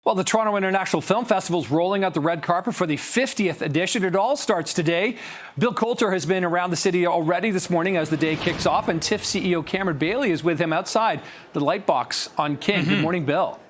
Well, the Toronto International Film Festival is rolling out the red carpet for the 50th edition. It all starts today. Bill Coulter has been around the city already this morning as the day kicks off, and TIFF CEO Cameron Bailey is with him outside the Lightbox on King. Good morning, Bill.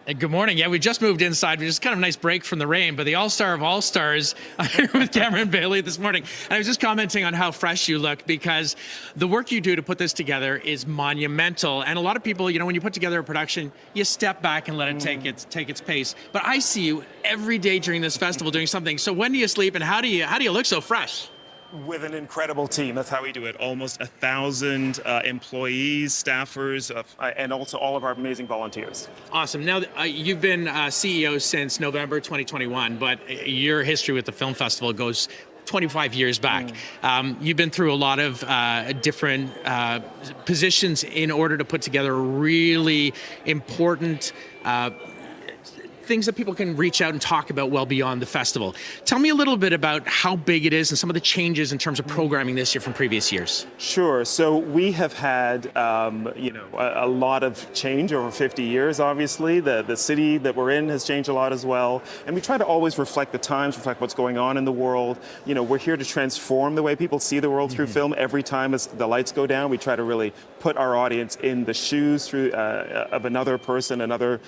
Good morning. Yeah, we just moved inside, which is kind of a nice break from the rain, but the all-star of all-stars, I'm here with Cameron Bailey this morning. And I was just commenting on how fresh you look, because the work you do to put this together is monumental. And a lot of people, you know, when you put together a production, you step back and let it take its pace. But I see you every day during this festival doing something. So when do you sleep and how do you look so fresh? With an incredible team. That's how we do it. Almost 1,000 employees, staffers, and also all of our amazing volunteers. Awesome. Now, you've been CEO since November 2021, but your history with the film festival goes 25 years back. You've been through a lot of different positions in order to put together really important things that people can reach out and talk about well beyond the festival. Tell me a little bit about how big it is and some of the changes in terms of programming this year from previous years. Sure. So we have had, a lot of change over 50 years, obviously. The city that we're in has changed a lot as well. And we try to always reflect the times, reflect what's going on in the world. You know, we're here to transform the way people see the world through film. Every time as the lights go down, we try to really put our audience in the shoes of another person, another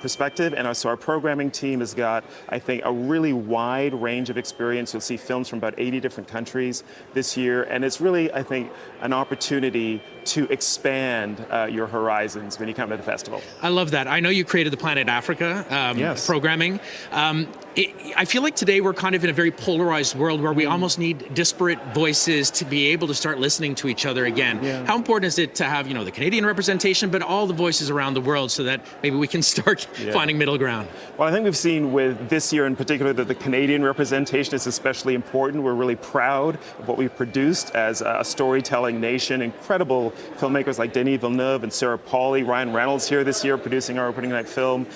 perspective. And so our programming team has got, I think, a really wide range of experience. You'll see films from about 80 different countries this year, and it's really, I think, an opportunity to expand your horizons when you come to the festival. I love that. I know you created the Planet Africa programming. I feel like today we're kind of in a very polarized world where we almost need disparate voices to be able to start listening to each other again. How important is it to have, the Canadian representation, but all the voices around the world so that maybe we can start finding middle ground? Well, I think we've seen with this year in particular that the Canadian representation is especially important. We're really proud of what we've produced as a storytelling nation. Incredible filmmakers like Denis Villeneuve and Sarah Polley, Ryan Reynolds here this year producing our opening night film.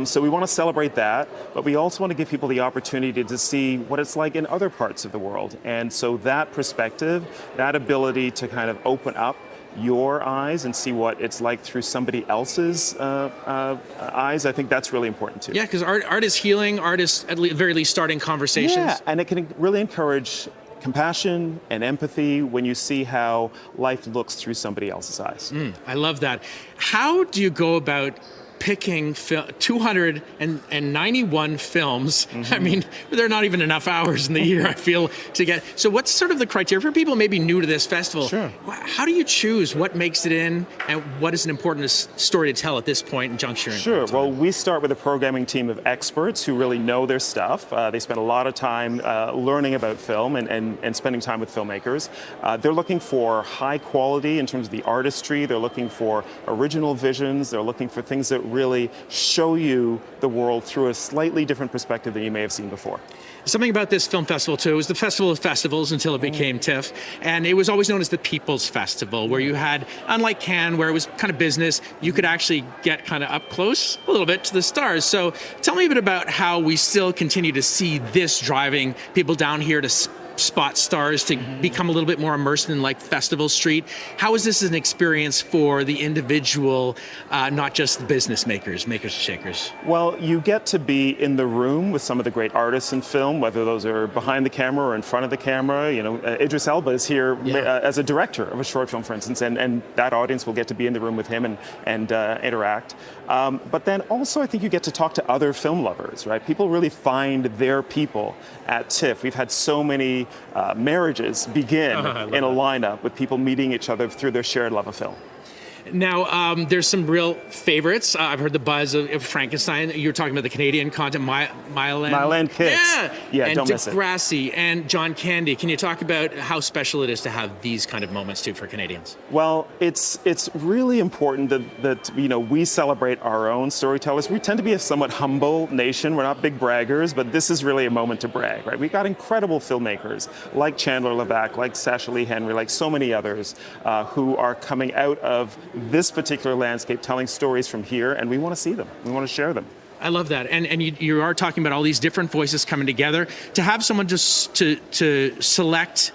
So we want to celebrate that, but we also want to give people the opportunity to see what it's like in other parts of the world. And so that perspective, that ability to kind of open up your eyes and see what it's like through somebody else's eyes, I think that's really important too. Yeah, because art is healing, art is at the very least starting conversations. Yeah, and it can really encourage compassion and empathy when you see how life looks through somebody else's eyes. I love that. How do you go about picking 291 films? I mean, there are not even enough hours in the year, I feel, to get. So what's sort of the criteria for people maybe new to this festival? Sure. How do you choose what makes it in and what is an important story to tell at this point in juncture? Sure. Well, we start with a programming team of experts who really know their stuff. They spend a lot of time learning about film and spending time with filmmakers. They're looking for high quality in terms of the artistry. They're looking for original visions. They're looking for things that really show you the world through a slightly different perspective than you may have seen before. Something about this film festival too, it was the festival of festivals until it became TIFF, and it was always known as the People's Festival, where you had, unlike Cannes, where it was kind of business, you could actually get kind of up close a little bit to the stars. So tell me a bit about how we still continue to see this driving people down here to spot stars, to become a little bit more immersed in like Festival Street. How is this an experience for the individual, not just the business makers and shakers? Well, you get to be in the room with some of the great artists in film, whether those are behind the camera or in front of the camera. Idris Elba is here as a director of a short film, for instance, and that audience will get to be in the room with him and interact. But then also I think you get to talk to other film lovers, right? People really find their people at TIFF. We've had so many marriages begin in a lineup with people meeting each other through their shared love of film. Now, there's some real favorites. I've heard the buzz of Frankenstein. You were talking about the Canadian content, Myland Kicks. Yeah, and don't miss it. Degrassi and John Candy. Can you talk about how special it is to have these kind of moments too for Canadians? Well, it's really important that we celebrate our own storytellers. We tend to be a somewhat humble nation. We're not big braggers, but this is really a moment to brag, right? We've got incredible filmmakers like Chandler Levac, like Sasha Lee Henry, like so many others who are coming out of this particular landscape, telling stories from here, and we want to see them. We want to share them. I love that. And you are talking about all these different voices coming together. To have someone just to select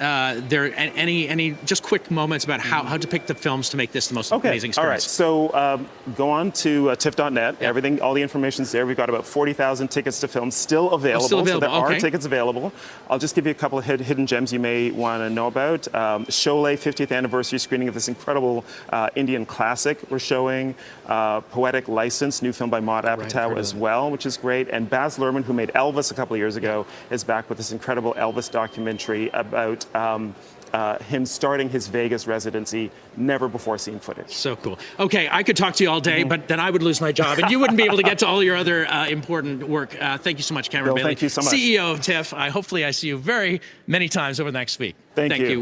any just quick moments about how to pick the films to make this the most amazing experience? All right. So go on to TIFF.net. Yeah. Everything, all the information's there. We've got about 40,000 tickets to films still available. So there are tickets available. I'll just give you a couple of hidden gems you may want to know about. Sholay 50th anniversary screening of this incredible Indian classic we're showing. Poetic License, new film by Maud Apatow as well, which is great. And Baz Luhrmann, who made Elvis a couple of years ago, is back with this incredible Elvis documentary about him starting his Vegas residency, never before seen footage. So cool. Okay, I could talk to you all day, but then I would lose my job, and you wouldn't be able to get to all your other important work. Thank you so much, Cameron Bailey. Thank you so much. CEO of TIFF. Hopefully I see you very many times over the next week. Thank you.